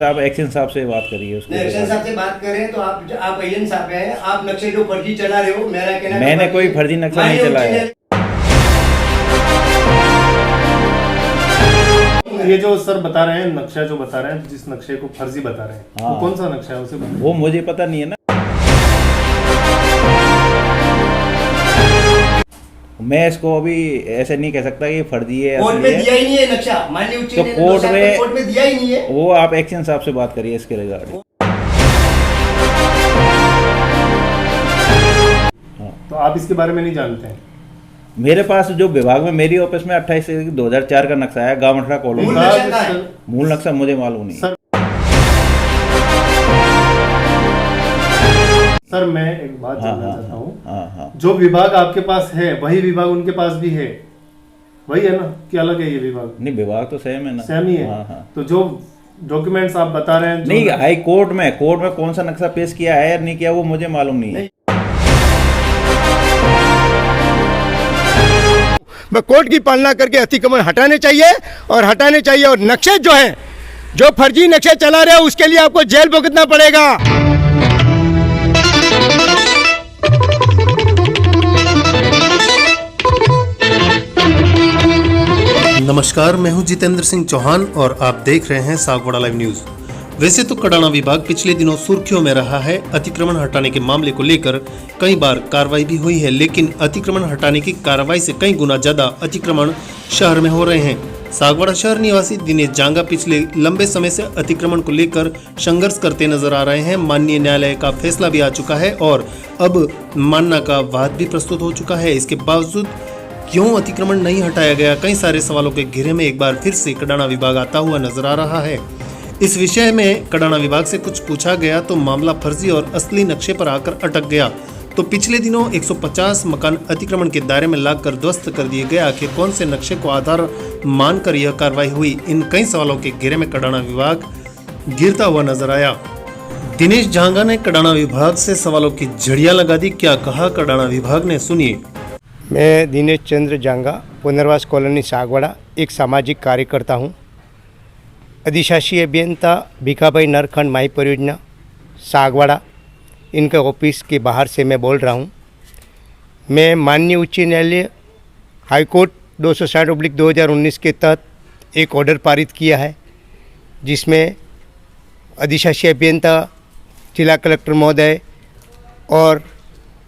आप एक्शन साहब से बात करिए उसको। एक्शन साहब से बात करें तो आप एजेंट साहब हैं, आप नक्शे जो फर्जी चला रहे हो, मेरा कहना मैंने कोई फर्जी नक्शा नहीं चलाया। ये जो सर बता रहे हैं, नक्शा जो बता रहे हैं, जिस नक्शे को फर्जी बता रहे हैं, वो कौन सा नक्शा है उसे बताइए। वो मुझे पता नहीं है ना, मैं इसको अभी ऐसे नहीं कह सकता कि फर्जी है। कोर्ट में दिया ही नहीं है नक्शा, माननीय उच्च न्यायालय कोर्ट में दिया ही नहीं है। वो आप एक्शन साहब से बात करिए इसके रिगार्डिंग। तो आप इसके बारे में नहीं जानते हैं? मेरे पास जो विभाग में मेरी ऑफिस में 28/2004 का नक्शा है, गांव मठरा कॉलोनी। मूल नक्शा मुझे मालूम नहीं। सर मैं एक बात जानना चाहता हूँ, जो विभाग आपके पास है वही विभाग उनके पास भी है, वही है ना कि अलग है ये विभाग? नहीं, विभाग तो सेम है ना। सेम ही है। तो जो डॉक्यूमेंट्स आप बता रहे हैं, नहीं, हाई कोर्ट में कौन सा नक्शा पेश किया है या नहीं किया वो मुझे मालूम नहीं है। कोर्ट की पालना करके अतिक्रमण हटाने चाहिए और नक्शे जो हैं, जो फर्जी नक्शे चला रहे हैं उसके लिए आपको जेल भुगतना पड़ेगा। नमस्कार, मैं हूं जितेंद्र सिंह चौहान और आप देख रहे हैं सागवाड़ा लाइव न्यूज। वैसे तो कडाना विभाग पिछले दिनों सुर्खियों में रहा है। अतिक्रमण हटाने के मामले को लेकर कई बार कार्रवाई भी हुई है, लेकिन अतिक्रमण हटाने की कार्रवाई से कई गुना ज्यादा अतिक्रमण शहर में हो रहे हैं। सागवाड़ा शहर निवासी दिनेश जांगा पिछले लंबे समय से अतिक्रमण को लेकर संघर्ष करते नजर आ रहे हैं। माननीय न्यायालय का फैसला भी आ चुका है और अब मानना का वाद भी प्रस्तुत हो चुका है। इसके बावजूद क्यों अतिक्रमण नहीं हटाया गया, कई सारे सवालों के घेरे में एक बार फिर से कडाना विभाग आता हुआ नजर आ रहा है। इस विषय में कडाना विभाग से कुछ पूछा गया तो मामला फर्जी और असली नक्शे पर आकर अटक गया। तो पिछले दिनों 150 मकान अतिक्रमण के दायरे में लाकर ध्वस्त कर दिए गए। आखिर कौन से नक्शे को आधार मानकर यह कार्रवाई हुई, इन कई सवालों के घेरे में कडाना विभाग गिरता हुआ नजर आया। दिनेश जांगा ने कडाना विभाग से सवालों की झड़ियां लगा दी। क्या कहा कडाना विभाग ने, सुनिए। मैं दिनेश चंद्र जांगा, पुनर्वास कॉलोनी सागवाड़ा, एक सामाजिक कार्यकर्ता हूँ। अधिशासी अभियंता भिखाभाई नरखंड माई परियोजना सागवाड़ा, इनके ऑफिस के बाहर से मैं बोल रहा हूँ। मैं माननीय उच्च न्यायालय हाईकोर्ट 260/2019 के तहत एक ऑर्डर पारित किया है, जिसमें अधिशासी अभियंता, जिला कलेक्टर महोदय और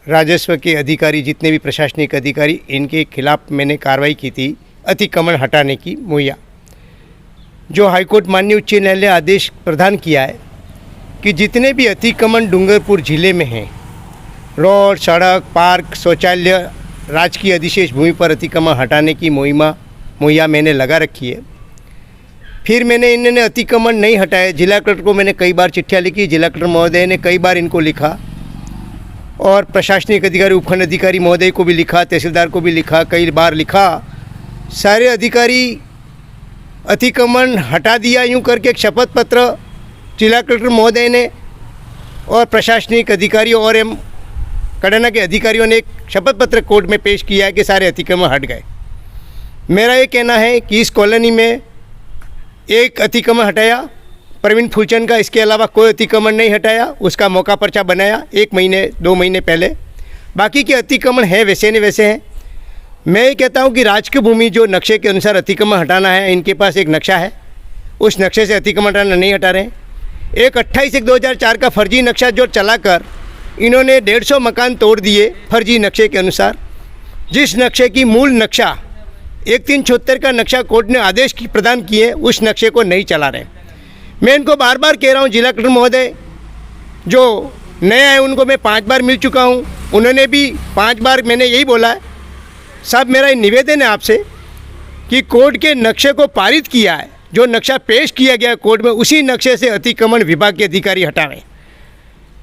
राजस्व के अधिकारी, जितने भी प्रशासनिक अधिकारी, इनके खिलाफ मैंने कार्रवाई की थी अतिक्रमण हटाने की मुहैया। जो हाईकोर्ट माननीय उच्च न्यायालय आदेश प्रदान किया है कि जितने भी अतिक्रमण डूंगरपुर जिले में हैं, रोड, सड़क, पार्क, शौचालय, राजकीय अधिशेष भूमि पर अतिक्रमण हटाने की मुहैया मैंने लगा रखी है। फिर मैंने इन्होंने अतिक्रमण नहीं हटाया, जिला कलेक्टर को मैंने कई बार चिट्ठियाँ लिखी, जिला कलेक्टर महोदय ने कई बार इनको लिखा और प्रशासनिक अधिकारी, उपखंड अधिकारी महोदय को भी लिखा, तहसीलदार को भी लिखा, कई बार लिखा। सारे अधिकारी अतिक्रमण हटा दिया यूँ करके एक शपथ पत्र जिला कलेक्टर महोदय ने और प्रशासनिक अधिकारियों और कडाना के अधिकारियों ने एक शपथ पत्र कोर्ट में पेश किया है कि सारे अतिक्रमण हट गए। मेरा ये कहना है कि इस कॉलोनी में एक अतिक्रमण हटाया प्रवीण फूलचंद का, इसके अलावा कोई अतिक्रमण नहीं हटाया। उसका मौका पर्चा बनाया 1 महीने 2 महीने पहले। बाकी के अतिक्रमण है वैसे नहीं वैसे हैं। मैं ये कहता हूँ कि राजकीय भूमि जो नक्शे के अनुसार अतिक्रमण हटाना है, इनके पास एक नक्शा है, उस नक्शे से अतिक्रमण हटाना नहीं हटा रहे हैं। एक 28/2004 का फर्जी नक्शा जो चलाकर इन्होंने 150 मकान तोड़ दिए फर्जी नक्शे के अनुसार। जिस नक्शे की मूल नक्शा 1376 का नक्शा कोर्ट ने आदेश की प्रदान किए, उस नक्शे को नहीं चला रहे। मैं इनको बार बार कह रहा हूँ, जिला कलेक्टर महोदय जो नए आए उनको मैं 5 बार मिल चुका हूँ, उन्होंने भी 5 बार मैंने यही बोला है, साहब मेरा निवेदन है आपसे कि कोर्ट के नक्शे को पारित किया है, जो नक्शा पेश किया गया कोर्ट में, उसी नक्शे से अतिक्रमण विभाग के अधिकारी हटा रहे हैं।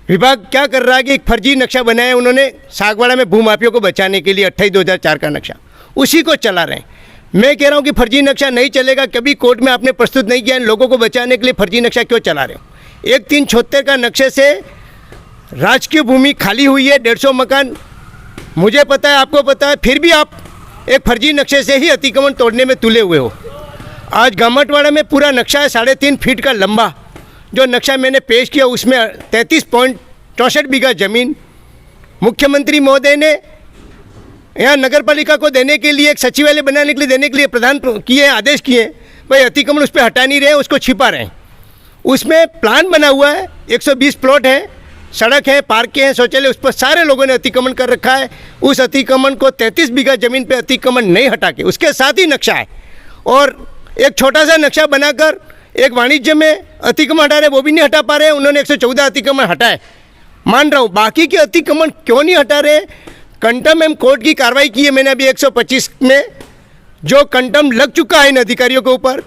विभाग क्या कर रहा है कि एक फर्जी नक्शा बनाया है उन्होंने सागवाड़ा में भूमाफियों को बचाने के लिए, 28/2004 का नक्शा, उसी को चला रहे हैं। मैं कह रहा हूँ कि फर्जी नक्शा नहीं चलेगा। कभी कोर्ट में आपने प्रस्तुत नहीं किया, इन लोगों को बचाने के लिए फर्जी नक्शा क्यों चला रहे हो? 1376 का नक्शे से राजकीय भूमि खाली हुई है, 150 मकान, मुझे पता है, आपको पता है, फिर भी आप एक फर्जी नक्शे से ही अतिक्रमण तोड़ने में तुले हुए हो। आज गामटवाड़ा में पूरा नक्शा है 3.5 फीट का लंबा, जो नक्शा मैंने पेश किया उसमें 33.64 बीघा ज़मीन मुख्यमंत्री महोदय ने यहाँ नगर पालिका को देने के लिए, एक सचिवालय बनाने के लिए देने के लिए प्रदान किए, आदेश किए। भाई अतिक्रमण उस पर हटा नहीं रहे, उसको छिपा रहे हैं। उसमें प्लान बना हुआ है, 120 प्लॉट है, सड़क है, पार्क हैं, शौचालय, उस पर सारे लोगों ने अतिक्रमण कर रखा है। उस अतिक्रमण को 33 बीघा ज़मीन पे अतिक्रमण नहीं हटा के उसके साथ ही नक्शा है, और एक छोटा सा नक्शा बनाकर एक वाणिज्य में अतिक्रमण हटा रहे, वो भी नहीं हटा पा रहे। उन्होंने 114 अतिक्रमण हटाए, मान रहा हूँ। बाकी के अतिक्रमण क्यों नहीं हटा रहे? कंटम एवं कोर्ट की कार्रवाई की है मैंने अभी 125 में, जो कंटम लग चुका है इन अधिकारियों के ऊपर।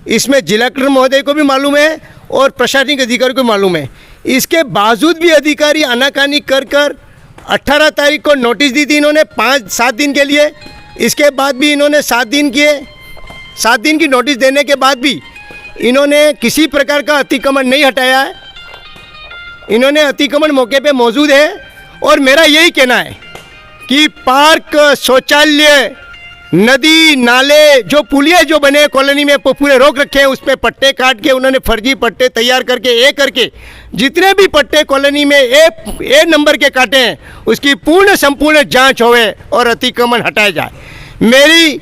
इसमें जिला कलेक्टर महोदय को भी मालूम है और प्रशासनिक अधिकारियों को मालूम है। इसके बावजूद भी अधिकारी आनाकानी कर 18 तारीख को नोटिस दी थी इन्होंने 5-7 दिन के लिए। इसके बाद भी इन्होंने 7 दिन किए, 7 दिन की नोटिस देने के बाद भी इन्होंने किसी प्रकार का अतिक्रमण नहीं हटाया है। इन्होंने अतिक्रमण मौके पे मौजूद है, और मेरा यही कहना है कि पार्क, शौचालय, नदी, नाले, जो पुलिया जो बने कॉलोनी में पूरे रोक रखे हैं, उस पर पट्टे काट के उन्होंने फर्जी पट्टे तैयार करके जितने भी पट्टे कॉलोनी में ए नंबर के काटे हैं उसकी पूर्ण संपूर्ण जांच होवे और अतिक्रमण हटाया जाए। मेरी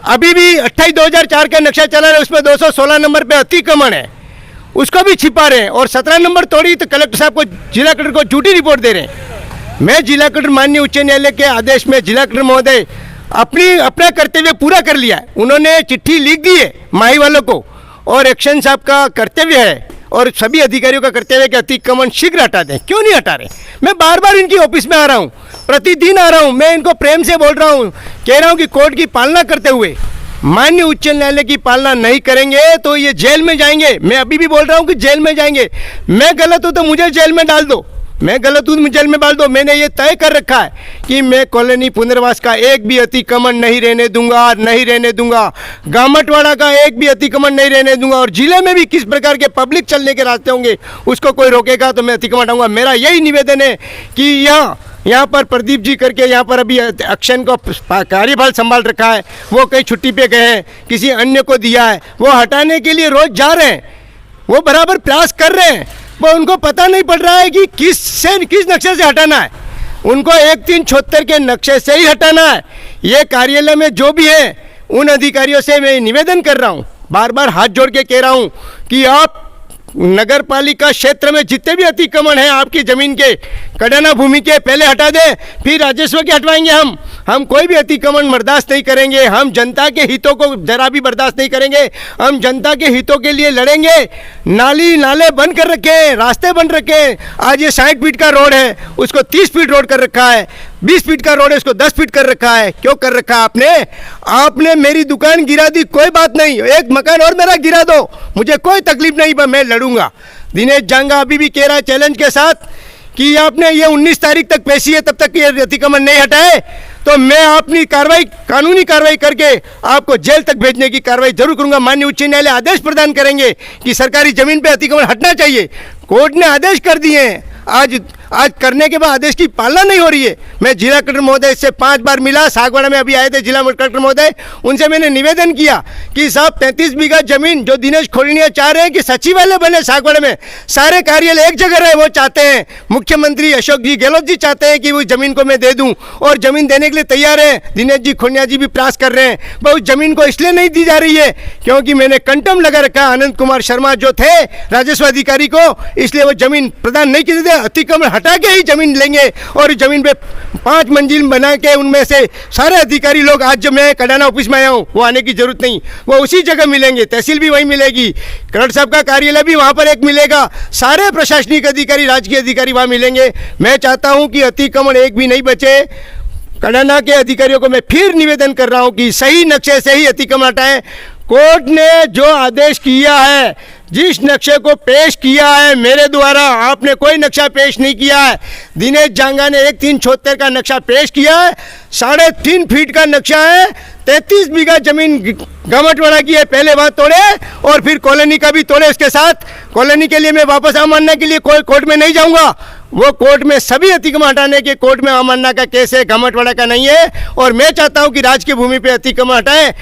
अभी भी 28/2004 का नक्शा चला रहा है, उसमें 216 नंबर पे अतिक्रमण है, उसको भी छिपा रहे हैं, और 17 नंबर तोड़ी तो कलेक्टर साहब को, जिला कलेक्टर को झूठी रिपोर्ट दे रहे हैं। मैं जिला कलेक्टर, माननीय उच्च न्यायालय के आदेश में जिला कलेक्टर महोदय अपना कर्तव्य पूरा कर लिया है। उन्होंने चिट्ठी लिख दी है माही वालों को, और एक्शन साहब का कर्तव्य है और सभी अधिकारियों का कर्तव्य है कि अतिक्रमण शीघ्र हटा दें। क्यों नहीं हटा रहे? मैं बार बार इनकी ऑफिस में आ रहा हूँ, प्रतिदिन आ रहा हूँ, मैं इनको प्रेम से बोल रहा हूँ, कह रहा हूँ कि कोर्ट की पालना करते हुए माननीय उच्च न्यायालय की पालना नहीं करेंगे तो ये जेल में जाएंगे। मैं अभी भी बोल रहा हूँ कि जेल में जाएंगे। मैं गलत हूँ तो मुझे जेल में डाल दो, मैं गलत हूँ जेल में डाल दो। मैंने ये तय कर रखा है कि मैं कॉलोनी पुनर्वास का एक भी अतिक्रमण नहीं रहने दूंगा, नहीं रहने दूंगा। गामटवाड़ा का एक भी अतिक्रमण नहीं रहने दूंगा, और जिले में भी किस प्रकार के पब्लिक चलने के रास्ते होंगे उसको कोई रोकेगा तो मैं अतिक्रमण हटाऊंगा। मेरा यही निवेदन है कि यहाँ पर प्रदीप जी करके यहाँ पर अभी अक्षन को कार्यभार संभाल रखा है, वो कहीं छुट्टी पे गए हैं, किसी अन्य को दिया है, वो हटाने के लिए रोज जा रहे हैं, वो बराबर प्रयास कर रहे हैं, वो उनको पता नहीं पड़ रहा है कि किस नक्शे से हटाना है। उनको 1376 के नक्शे से ही हटाना है। ये कार्यालय में जो भी है उन अधिकारियों से मैं निवेदन कर रहा हूँ, बार बार हाथ जोड़ के कह रहा हूँ कि आप नगर पालिका क्षेत्र में जितने भी अतिक्रमण हैं आपकी जमीन के, कडाना भूमि के, पहले हटा दे, फिर राजस्व के हटवाएंगे। हम कोई भी अतिक्रमण बर्दाश्त नहीं करेंगे। हम जनता के हितों को जरा भी बर्दाश्त नहीं करेंगे। हम जनता के हितों के लिए लड़ेंगे। नाले बंद कर रखे हैं, रास्ते बंद रखे हैं। आज ये 60 फीट का रोड है, उसको 30 फीट रोड कर रखा है। 20 फीट का रोड है, उसको 10 फीट कर रखा है। क्यों कर रखा आपने मेरी दुकान गिरा दी, कोई बात नहीं, एक मकान और मेरा गिरा दो, मुझे कोई तकलीफ नहीं, मैं लड़ूंगा। दिनेश जांगा अभी भी कह रहा है चैलेंज के साथ कि आपने ये 19 तारीख तक पेशी है, तब तक ये अतिक्रमण नहीं हटाए तो मैं अपनी कार्रवाई, कानूनी कार्रवाई करके आपको जेल तक भेजने की कार्रवाई जरूर करूंगा। माननीय उच्च न्यायालय आदेश प्रदान करेंगे कि सरकारी जमीन पे अतिक्रमण हटना चाहिए। कोर्ट ने आदेश कर दिए हैं, आज करने के बाद आदेश की पालना नहीं हो रही है। मैं जिला कलेक्टर महोदय से 5 बार मिला, सागवाड़ा में अभी आए थे जिला कलेक्टर महोदय, उनसे मैंने निवेदन किया कि साहब 33 बीघा जमीन जो दिनेश खोलनिया चाह रहे हैं कि सचिवालय बने सागवाड़ा में, सारे कार्यालय एक जगह रहे, वो चाहते हैं। मुख्यमंत्री अशोक जी गहलोत जी चाहते हैं कि वो जमीन को मैं दे दूं, और जमीन देने के लिए तैयार है। दिनेश जी खोलनिया जी भी प्रयास कर रहे हैं, पर उस जमीन को इसलिए नहीं दी जा रही है क्योंकि मैंने कंटम लगा रखा है आनंद कुमार शर्मा जो थे राजस्व अधिकारी को, इसलिए वो जमीन प्रदान नहीं की। अतिक्रमण हटा के ही जमीन लेंगे, और जमीन पे 5 मंजिल बना के उनमें से सारे अधिकारी लोग, आज जब मैं कडाना ऑफिस में आया हूँ, वो आने की जरूरत नहीं, वो उसी जगह मिलेंगे। तहसील भी वहीं मिलेगी, कलेक्टर साहब का कार्यालय भी वहाँ पर एक मिलेगा, सारे प्रशासनिक अधिकारी, राजकीय अधिकारी वहाँ मिलेंगे। मैं चाहता हूँ कि अतिक्रमण एक भी नहीं बचे। कडाना के अधिकारियों को मैं फिर निवेदन कर रहा हूँ कि सही नक्शे से ही अतिक्रमण हटाएं। कोर्ट ने जो आदेश किया है, जिस नक्शे को पेश किया है मेरे द्वारा, आपने कोई नक्शा पेश नहीं किया है। दिनेश जांगा ने 1376 का नक्शा पेश किया है, 3.5 फीट का नक्शा है, 33 बीघा जमीन गामटवाड़ा की है, पहले वहाँ तोड़े और फिर कॉलोनी का भी तोड़े उसके साथ। कॉलोनी के लिए मैं वापस अवमानना के लिए कोई कोर्ट में नहीं जाऊँगा, वो कोर्ट में सभी अतिक्रमण हटाने के कोर्ट में अवमानना का केस है, गामटवाड़ा का नहीं है। और मैं चाहता हूँ कि राज की भूमि पे अतिक्रमण हटाएं।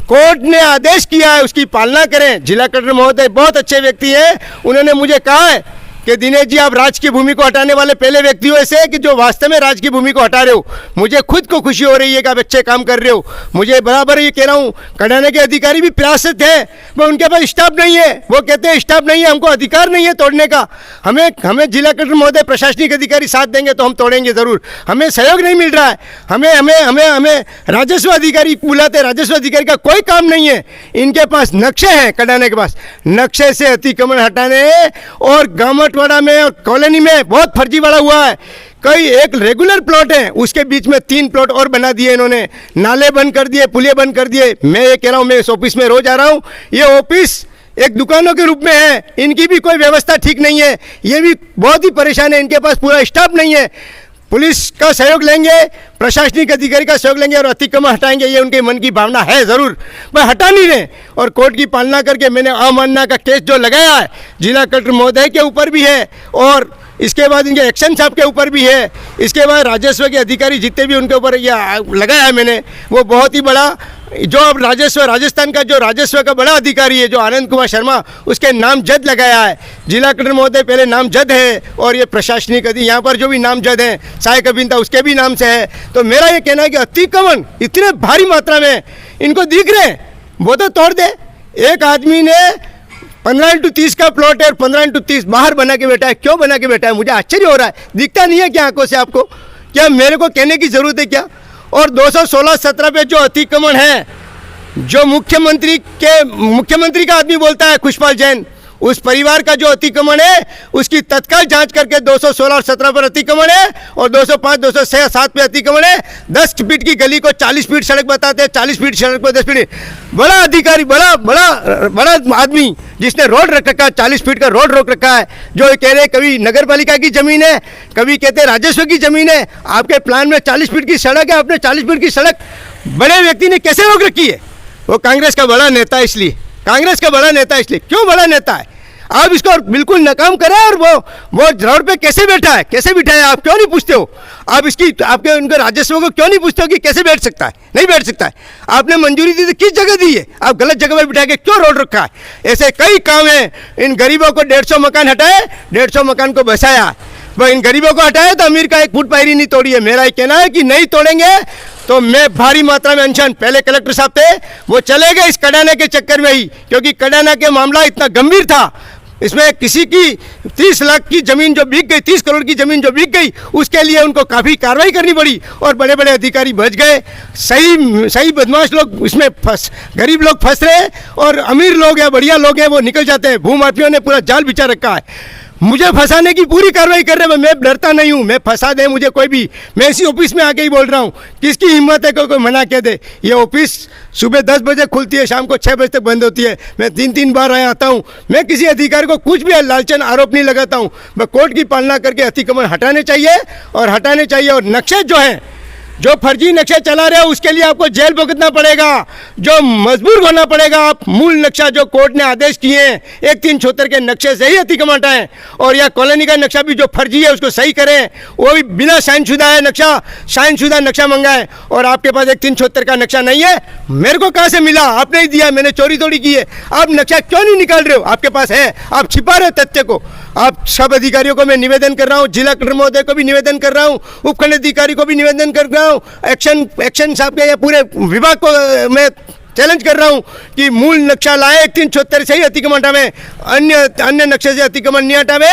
कोर्ट ने आदेश किया है उसकी पालना करें। जिला कलेक्टर महोदय बहुत अच्छे व्यक्ति हैं, उन्होंने मुझे कहा है कि दिनेश जी आप राज की भूमि को हटाने वाले पहले व्यक्ति हो ऐसे कि जो वास्तव में राज की भूमि को हटा रहे हो। मुझे खुद को खुशी हो रही है कि आप अच्छे काम कर रहे हो। मुझे बराबर ये कह रहा हूँ, कड़ाना के अधिकारी भी प्रयासरत है, पर उनके पास स्टाफ नहीं है। वो कहते हैं स्टाफ नहीं है, हमको अधिकार नहीं है तोड़ने का। हमें जिला कलेक्टर महोदय प्रशासनिक अधिकारी साथ देंगे तो हम तोड़ेंगे ज़रूर। हमें सहयोग नहीं मिल रहा है। हमें राजस्व अधिकारी बुलाते, राजस्व अधिकारी का कोई काम नहीं है। इनके पास नक्शे हैं, कड़ाने के पास नक्शे से अतिक्रमण हटाने और गामटवाड़ा में और कॉलोनी में बहुत फर्जीवाड़ा हुआ है। कई एक रेगुलर प्लॉट है, उसके बीच में 3 प्लॉट और बना दिए इन्होंने, नाले बंद कर दिए, पुलिया बंद कर दिए। मैं ये कह रहा हूँ, मैं इस ऑफिस में रोज आ रहा हूँ, ये ऑफिस एक दुकानों के रूप में है। इनकी भी कोई व्यवस्था ठीक नहीं है, ये भी बहुत ही परेशान है। इनके पास पूरा स्टाफ नहीं है। पुलिस का सहयोग लेंगे, प्रशासनिक अधिकारी का सहयोग लेंगे और अतिक्रमण हटाएंगे, ये उनके मन की भावना है ज़रूर, पर हटा नहीं रहे। और कोर्ट की पालना करके मैंने अवमानना का केस जो लगाया है जिला कलेक्टर महोदय के ऊपर भी है और इसके बाद इनके एक्शन साहब के ऊपर भी है। इसके बाद राजस्व के अधिकारी जितने भी उनके ऊपर यह लगाया है मैंने, वो बहुत ही बड़ा, जो अब राजस्व राजस्थान का जो राजस्व का बड़ा अधिकारी है जो आनंद कुमार शर्मा, उसके नामजद लगाया है। जिला कलेक्टर महोदय पहले नामजद है और ये प्रशासनिक यहाँ पर जो भी नामजद हैं सहायक अभियंता उसके भी नाम से है। तो मेरा ये कहना है कि अतिक्रमण इतने भारी मात्रा में इनको दिख रहे हैं, वो तो तोड़ दे। एक आदमी ने 15x30 का प्लॉट है और 15x30 बाहर बना के बैठा है। क्यों बना के बैठा है? मुझे आश्चर्य हो रहा है। दिखता नहीं है क्या आंखों से आपको? क्या मेरे को कहने की जरूरत है क्या? और 216-17 पे जो अतिक्रमण है, जो मुख्यमंत्री का आदमी बोलता है खुशपाल जैन, उस परिवार का जो अतिक्रमण है उसकी तत्काल जांच करके 216 और 17 पर अतिक्रमण है और 205, 206, 7 पे अतिक्रमण है। 10 फीट की गली को 40 फीट सड़क बताते हैं, 40 फीट सड़क पर 10 फीट। बड़ा अधिकारी, बड़ा आदमी जिसने रोड रख रखा है, 40 फीट का रोड रोक रखा है, जो कह रहे कभी नगर पालिका की जमीन है, कभी कहते हैं राजस्व की जमीन है। आपके प्लान में 40 फीट की सड़क है, आपने 40 फीट की सड़क बड़े व्यक्ति ने कैसे रोक रखी है? वो कांग्रेस का बड़ा नेता है, इसलिए कांग्रेस का बड़ा नेता है। इसलिए क्यों बड़ा नेता है? आप इसको बिल्कुल नाकाम करें। और वो रोड पे कैसे बैठा है, कैसे बिठाया, आप क्यों नहीं पूछते हो? आप आपके उनके राजस्व को क्यों नहीं पूछते हो कि कैसे बैठ सकता है? नहीं बैठ सकता है। आपने मंजूरी दी तो किस जगह दी है? आप गलत जगह पर बिठा के क्यों रोड रखा है? ऐसे कई काम हैं। इन गरीबों को 150 मकान हटाए, 150 मकान को बसाया। वह इन गरीबों को हटाया तो अमीर का 1 फुट पायरी नहीं तोड़ी है। मेरा ये कहना है कि नहीं तोड़ेंगे तो मैं भारी मात्रा में अनशन, पहले कलेक्टर साहब थे वो चले गए इस कड़ाना के चक्कर में ही, क्योंकि कड़ाना के मामला इतना गंभीर था। इसमें किसी की 30 लाख की जमीन जो बिक गई, 30 करोड़ की जमीन जो बिक गई, उसके लिए उनको काफ़ी कार्रवाई करनी पड़ी और बड़े बड़े अधिकारी बच गए। सही बदमाश लोग इसमें गरीब लोग फंस रहे हैं और अमीर लोग या बढ़िया लोग हैं वो निकल जाते हैं। भूमाफियों ने पूरा जाल बिछा रखा है। मुझे फंसाने की पूरी कार्रवाई कर रहे हैं। मैं डरता नहीं हूँ, मैं फंसा दे मुझे कोई भी। मैं इसी ऑफिस में आके ही बोल रहा हूँ, किसकी हिम्मत है कोई मना कह दे? ये ऑफिस सुबह 10 बजे खुलती है, शाम को 6 बजे तक बंद होती है। मैं 3-3 बार आया आता हूँ। मैं किसी अधिकारी को कुछ भी लालचन आरोप नहीं लगाता हूँ। मैं कोर्ट की पालना करके अतिक्रमण हटाने चाहिए और नक्शे जो हैं, जो फर्जी नक्शे चला रहे हो उसके लिए आपको जेल भुगतना पड़ेगा, जो मजबूर होना पड़ेगा। आप मूल नक्शा जो कोर्ट ने आदेश किए हैं 1376 के नक्शे से ही अतिक्रमण हटाएं और या कॉलोनी का नक्शा भी जो फर्जी है उसको सही करें। वो भी बिना साइनशुदा है नक्शा, साइनशुदा नक्शा मंगाएं। और आपके पास 1376 का नक्शा नहीं है, मेरे को कहाँ से मिला? आपने ही दिया, मैंने चोरी थोड़ी की है। आप नक्शा क्यों नहीं निकाल रहे हो? आपके पास है, आप छिपा रहे तथ्य को। आप सब अधिकारियों को मैं निवेदन कर रहा हूँ, जिला कलेक्टर महोदय को भी निवेदन कर रहा हूँ, उपखंड अधिकारी को भी निवेदन कर रहा हूँ, एक्शन साहब के या पूरे विभाग को मैं चैलेंज कर रहा हूं कि मूल नक्शा लाए, 1376 से ही अतिक्रमण हटावे, अन्य नक्शे से अतिक्रमण नहीं हटावे।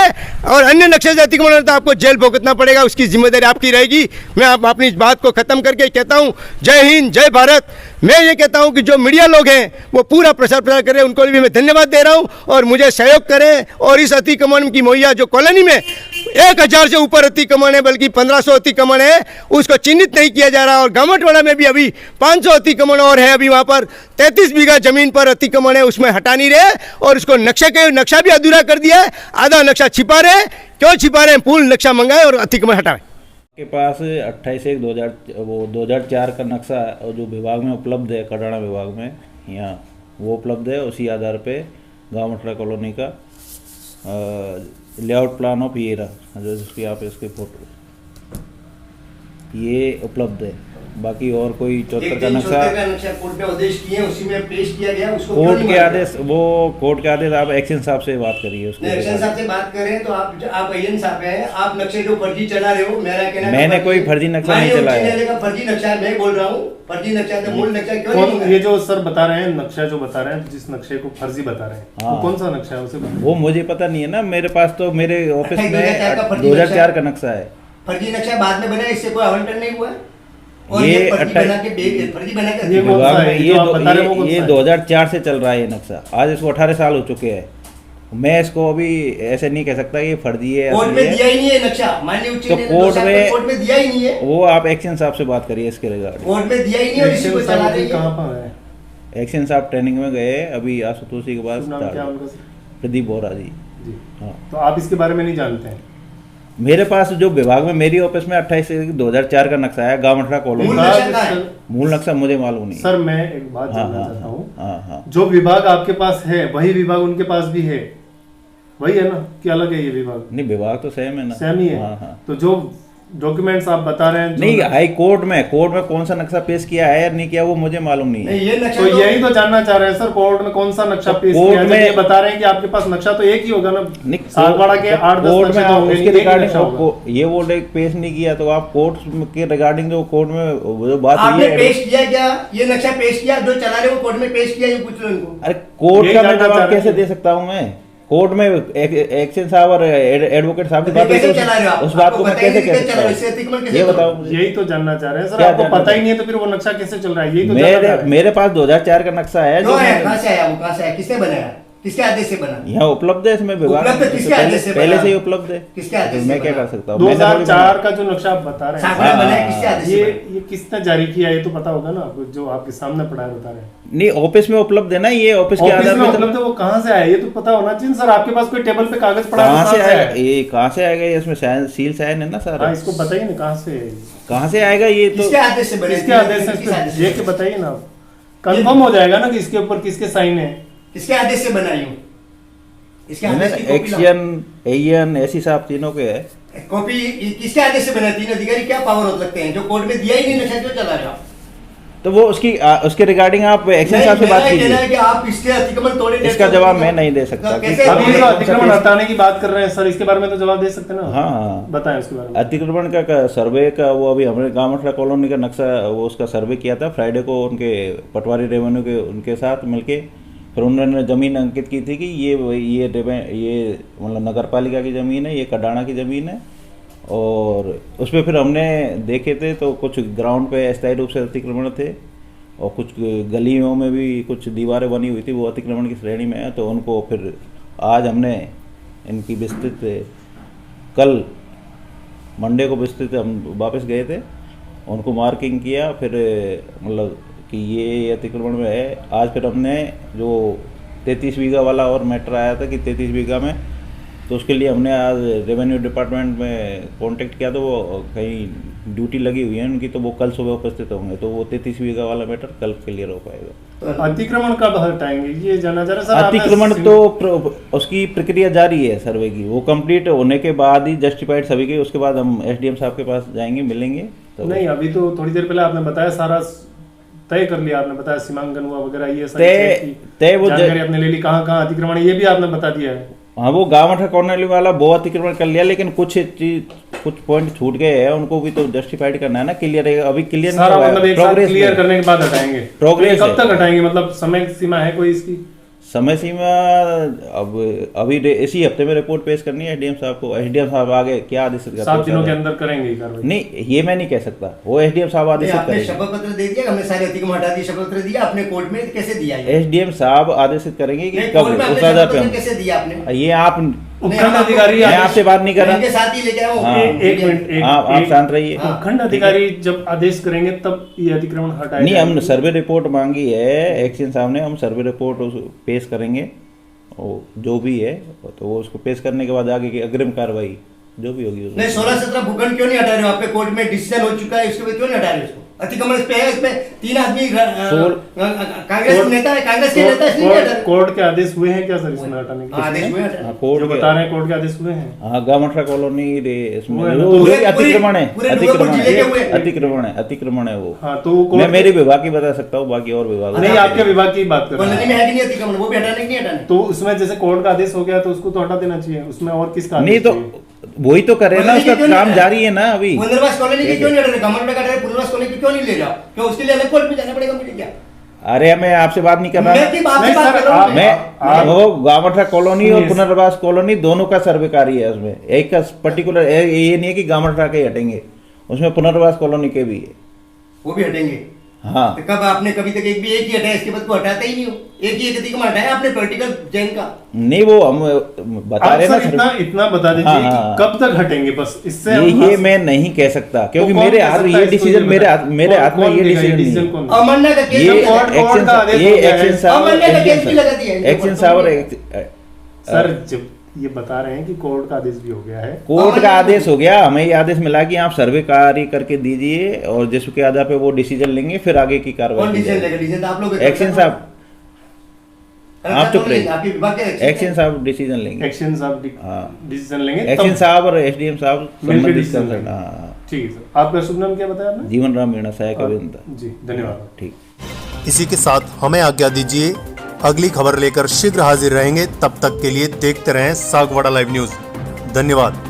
और अन्य नक्शे से अतिक्रमण तो आपको जेल भुगतना पड़ेगा, उसकी जिम्मेदारी आपकी रहेगी। मैं अपनी इस बात को खत्म करके कहता हूं, जय हिंद, जय भारत। मैं ये कहता हूं कि जो मीडिया लोग हैं वो पूरा प्रचार करें, उनको भी मैं धन्यवाद दे रहा हूं और मुझे सहयोग करें। और इस अतिक्रमण की मुहैया जो कॉलोनी में 1000 से ऊपर अतिक्रमण है, बल्कि 1500 अतिक्रमण है, उसको चिन्हित नहीं किया जा रहा। और गामटवाड़ा में भी अभी 500 अतिक्रमण और है। अभी वहाँ पर 33 बीघा जमीन पर अतिक्रमण है, उसमें हटा नहीं रहे और उसको नक्शा भी अधूरा कर दिया है। आधा नक्शा छिपा रहे। क्यों छिपा रहे हैं? पूर्ण नक्शा मंगाए और अतिक्रमण हटाए। के पास 28/1/2004 का नक्शा जो विभाग में उपलब्ध है, कड़ाना विभाग में यहाँ वो उपलब्ध है। उसी आधार पे गामटवाड़ा कॉलोनी का लेआउट प्लान ऑफ येरा जो जिसकी आप इसकी फोटो ये उपलब्ध है। बाकी और कोई 74 का 74 का नक्शा नक्शा कोर्ट में आदेश किए, उसी में पेश किया गया, उसको क्यों कोर्ट नहीं के मानते? आदेश, वो कोर्ट के आदेश आप एक्शन साहब से बात करिए उसको। एक्शन साहब से बात करें तो आप एजेंट साहब हैं, आप नक्शे जो फर्जी चला रहे हो, मेरा कहना है मैंने कोई फर्जी नक्शा नहीं चलाया। उच्च न्यायालय का फर्जी नक्शा है, मैं बोल रहा हूँ फर्जी नक्शा है, तो मूल नक्शा क्यों नहीं होगा? ये जो सर बता रहे हैं नक्शा जो बता रहे हैं, जिस नक्शे को फर्जी बता रहे हैं, हाँ। वो कौन सा नक्शा है उसे बताइए। वो मुझे पता नहीं है ना, मेरे पास तो मेरे ऑफिस 2004 का में फर्जी 2004 का नक्शा है। फर्जी नक्शा बाद में बना, इससे कोई आवंटन नहीं हुआ है। और ये ये फर्जी 28 बना के फर्जी बना के ये कौन सा विभाग है? में जो आप बता रहे हैं वो कौन ये सा है? 2004 से चल रहा है ये नक्शा, आज इसको 18 साल हो चुके हैं। मैं इसको अभी ऐसे नहीं कह सकता कि ये फर्जी है, कोर्ट असली में है। दिया ही नहीं है नक्शा, माननीय उच्च तो न्यायालय कोर्ट में दिया ही नहीं है, वो आप एक्शन साहब से बात करिए इसके रिगार्डिंग। कोर्ट में दिया ही नहीं है और इसी को एक्शन चला साहब रही अभी है। कहाँ पर है? एक्शन साहब ट्रेनिंग में गए अभी आशुतोषी के बाद शुभ नाम क्या है उनका? प्रदीप बोरा जी। जी। हाँ, तो आप इसके बारे में नहीं जानते हैं? मेरे पास जो विभाग में मेरी ऑफिस में 28 2004 का नक्शा है, गांव अठरा मूल कॉलोनी। नक्शा कहाँ है? मूल नक्शा मुझे मालूम नहीं। सर मैं एक बात हाँ जानना हाँ चाहता हूँ, हाँ हाँ। जो विभाग आपके पास है वही विभाग उनके पास भी है, वही है ना कि अलग है ये विभाग? नहीं, विभाग तो सेम है ना। सेम ही है। हाँ हाँ। तो जो डॉक्यूमेंट्स आप बता रहे हैं नहीं, हाई कोर्ट में कौन सा नक्शा पेश किया है या नहीं किया वो मुझे मालूम नहीं है। नहीं, ये नक्शा तो यही तो जानना चाह रहे हैं सर, कोर्ट में कौन सा नक्शा तो पेश कोर्ट किया है? जब में- ये बता रहे हैं कि आपके पास नक्शा तो एक ही होगा ना, नहीं, सागवाड़ा के 8-10 कोर्ट नक्शे में तो आप होंगे, उसके एक ही रिगार्डिंग नक्शा होगा। ये बोल रहे पेश नहीं किया, तो आप कोर्ट के रिगार्डिंग जो कोर्ट में जो बात हुई आपने है, पेश किया क्या? ये नक्शा पेश किया, जो चला रहे हो कोर्ट में पेश किया, ये पूछ लो इनको। अरे कोर्ट यही का मैं जानना चाह जवाब रहे कैसे हैं। दे सकता हूँ मैं? कोर्ट में एक्शन साहब और एडवोकेट साहब की तो बात कैसे हुई, तो चला रहे हो आप? उस बात आपको को मैं पता ही कैसे नहीं कह कि चला सकता रहे हो, इससे अतिक्रमण हूँ? कैसे ये करोगे? बताओ मुझे। यही तो जानना चाह रहे हैं सर, क्या आपको जानना पता ही चाह नहीं है तो फिर वो नक्शा कैसे चल रहा है? यही तो जानना चाह रहे हैं। मेरे पास 2004 का नक्शा है जो क्यों है? मैं- कहाँ से आया वो? कहाँ से आया? किसने बनाया? किसके आदेश से बना? यहाँ उपलब्ध है, इसमें विभाग उपलब्ध किसके आदेश से पहले बना? से ही उपलब्ध है। किसके आदेश तो से मैं क्या बना? कर सकता हूँ? मैंने थोड़ी 2004 का जो नक्शा आप बता रहे हैं, सागवाड़ा हाँ, बनाया हाँ, किसके आदेश से बना? ये किसने जारी किया ये तो पता होगा ना आपको, जो आपके सामने पड़ा है बता रहे हैं। नहीं, ऑफिस में उपलब्ध है ना, ये ऑफिस के ऑफिस आधार में पे तो- उपलब्ध है, वो कहाँ से आया ये तो पता होना चाहिए सर। आपके पास कोई टेबल पे कागज पड़ा है कहाँ तो से आया? आएगा ये? कहाँ से आएगा ये? इसमें सील साइन है ना हाँ, सर। इसको बताइए ना कहाँ से है? कहाँ से आएगा ये? तो किसके आदेश से बने? किसके आदेश है? किसके आदेश से देख के बने? बताइए ना, आप कंफर्म हो जाएगा ना कि इसके ऊपर किसके साइन है। किसके आदेश से बनाई हूँ? इसके आदेश की कॉपी लाओ। एक्शन एन ऐसी साहब तीनों के है। कॉपी किसके आदेश से बना? तीन अधिकारी क्या पावर हो सकते हैं जो कोर्ट में दिया ही नहीं नक्शा, क्यों चला रहे हो आप? तो वो उसके रिगार्डिंग आप एक्शन साहब से बात मेरा कहना है कीजिए। कि आप इसके अतिक्रमण तोड़े इसका जवाब मैं नहीं दे सकता। कैसे? अभी जो अतिक्रमण हटाने की बात कर रहे हैं सर, इसके बारे में तो जवाब दे सकते हैं ना? हाँ हाँ। बताएं उसके बारे में। अतिक्रमण का सर्वे का वो अभी हमने गांव मठरा कॉलोनी का नक्शा वो उसका सर्वे किया था फ्राइडे को, उनके पटवारी रेवेन्यू के उनके साथ मिलके। फिर उन्होंने ज़मीन अंकित की थी कि ये मतलब नगर पालिका की ज़मीन है, ये कडाना की ज़मीन है। और उस पर फिर हमने देखे थे तो कुछ ग्राउंड पे अस्थायी रूप से अतिक्रमण थे और कुछ गलियों में भी कुछ दीवारें बनी हुई थी, वो अतिक्रमण की श्रेणी में है। तो उनको फिर आज हमने इनकी विस्तृत, कल मंडे को विस्तृत हम वापस गए थे, उनको मार्किंग किया, फिर मतलब कि ये अतिक्रमण में है। आज फिर हमने जो 33 बीघा वाला और मैटर आया था कि 33 बीघा में, तो उसके लिए हमने आज रेवेन्यू डिपार्टमेंट में कांटेक्ट किया, तो वो कहीं ड्यूटी लगी हुई है उनकी, तो वो कल सुबह उपस्थित होंगे, तो वो 33 बीघा वाला मैटर कल क्लियर हो पाएगा। तो अतिक्रमण कब हटाएंगे ये जानना चाह रहे हैं सर। अतिक्रमण तो उसकी प्रक्रिया जारी है सर्वे की, वो कंप्लीट होने के बाद ही जस्टिफाइड सभी के, उसके बाद हम एसडीएम साहब के पास जाएंगे, मिलेंगे। तो नहीं, अभी तो थोड़ी देर पहले आपने बताया सारा तय कर लिया, आपने बताया सीमांकन हुआ वगैरह, ये सारी तय वो जानकारी आपने ले ली, कहाँ कहाँ अतिक्रमण है ये भी आपने बता दिया है। हाँ, वो गाँव मठा कॉर्नर वाला वो अतिक्रमण कर लिया, लेकिन कुछ पॉइंट छूट गए हैं, उनको भी तो जस्टिफाइड करना है ना, क्लियर है अभी क्लियर सारा नहीं मतलब एक साथ क्लियर करने के बाद हटाएंगे। प्रोग्रेस कब तक हटाएंगे, मतलब समय सीमा है कोई इसकी? समय सीमा अब अभी इसी हफ्ते में रिपोर्ट पेश करनी है एसडीएम साहब को। एसडीएम साहब आगे क्या आदेशित करते 7 दिनों के अंदर करेंगे ये कार्रवाई? नहीं, ये मैं नहीं कह सकता, वो एसडीएम साहब आदेशित आपने करेंगे। शपथ पत्र दे दिया, हमने सारे अतिक्रमण हटा दिए, शपथ पत्र दिया आपने कोर्ट में, कैसे दिया ये? एसडीएम साहब आदेशित करेंगे कि नहीं, कब कोर्ट में उस आपने आधार शपथ पे पत्र हम, कैसे दिया आपने? ये आप उपखंड अधिकारी मैं आपसे बात नहीं कर रहा। इनके साथ ही लेके आया हूँ। हाँ। एक मिनट, आप शांत रहिए। हाँ। उपखंड अधिकारी जब आदेश करेंगे तब ये अतिक्रमण हटाएंगे? नहीं, हमने सर्वे रिपोर्ट मांगी है एक्शन साहब ने, हम सर्वे रिपोर्ट पेश करेंगे और जो भी है तो वो उसको पेश करने के बाद आगे की अग्रिम कार्रवाई जो भी होगी नहीं, 16-17 भूखंड क्यों नहीं हटा रहे हो? आपके कोर्ट में डिसीजन हो चुका है, इसके बाद क्यों नहीं हटा रहे हो इसको? अतिक्रमण इस पे है, इसमें 3 आदमी सोल- कांग्रेस नेता है, कांग्रेस के नेता इसलिए नहीं हटा रहे। कोर्ट के आदेश हुए हैं क्या सर इसमें हटाने के? आदेश हुए हटा। हाँ, जो कोर्ट बता रहे हैं कोर्ट के आदेश हुए हैं। हाँ गामठरा कॉलोनी इसमें वो है ना, वो तो वही पूरे- अतिक्रमण है, पूरे अतिक्रमण नूरपुर जिले के हुए। है, अतिक्रमण है वो। हाँ तो वो मैं कोर्ट मेरे विभाग की बता सकता हूँ, बाकी और विभाग नहीं आपके विभाग की बात कर रहे कॉलोनी हैं। में है कि नहीं अतिक्रमण, वो भी हटाने की नहीं हटाने। तो उसमें जैसे कोर्ट का आदेश हो गया तो उसको तो हटा देना चाहिए, उसमें और किसका नहीं आदेश तो चाहिए? वही तो करे ना, कॉलोनी उसका की क्यों नहीं काम हटा? जारी है ना अभी। पुनर्वास कॉलोनी की क्यों नहीं हटा रहे? गवर्नमेंट का हटा रहे, पुनर्वास कॉलोनी की क्यों नहीं ले जाओ? क्यों उसके लिए अलग कोर्ट में जाना पड़ेगा मुझे क्या? अरे मैं आपसे बात नहीं कर मैं रहा, की बात नहीं से बात सर, कर रहा हूँ मैं वो गामठरा कॉलोनी और सुनिए। पुनर्वास कॉलोनी दोनों का सर्वेकारी है उसमें, एक का पर्टिकुलर ये नहीं है कि गामठरा के ही हटेंगे, उसमें पुनर्वास कॉलोनी के भी है। वो भी हटेंगे। हाँ तो कब आपने कभी तक एक ही हटाया, इसके बाद को हटाते ही नहीं हो। एक ही अतिक्रमण हटाया आपने पॉलिटिकल जैन का। नहीं वो हम बता आप रहे ना सर इतना बता दीजिए हाँ, कि हाँ। कब तक हटेंगे, बस इससे ये मैं नहीं कह सकता, क्योंकि कौन मेरे कह हाथ में सकता है ये इसको, डिसीजन, ये मेरे बताइए। हाथ में कौन ये देगा डिसीजन डिसीजन नहीं कौन? अमरना का केस ये हमको- कोर्ट का आदेश हो गया है। एक्शन साहब अमरना का केस भी लगा दिया है। एक्शन साहब सर जब ये बता रहे हैं कि कोर्ट का आदेश भी हो गया है, कोर्ट का आदेश हो गया, हमें ये आदेश मिला कि आप सर्वे कार्य करके दीजिए और जिसके आधार पे वो डिसीजन लेंगे, फिर आगे की कौन कार्रवाई की डिसीजन जाएगी। लेगा? डिसीजन तो आप लोग एक्शन साहब, आप चुप रहिए। आपके विभाग के एक्शन साहब डिसीजन लेंगे, एक्शन साहब हाँ। डिसीजन लेंगे एक्शन तब- साहब और एसडीएम साहब मिलकर संबंधित डिसीजन कर लेंगे। हाँ। ठीक है सर, आपका शुभ नाम क्या बताया आपने? जीवन राम मीणा सहायक अभियंता। जी धन्यवाद। ठीक। इसी के साथ हमें आज्ञा दीजिए, अगली खबर लेकर शीघ्र हाजिर रहेंगे। तब तक के लिए देखते रहें सागवाड़ा लाइव न्यूज। धन्यवाद।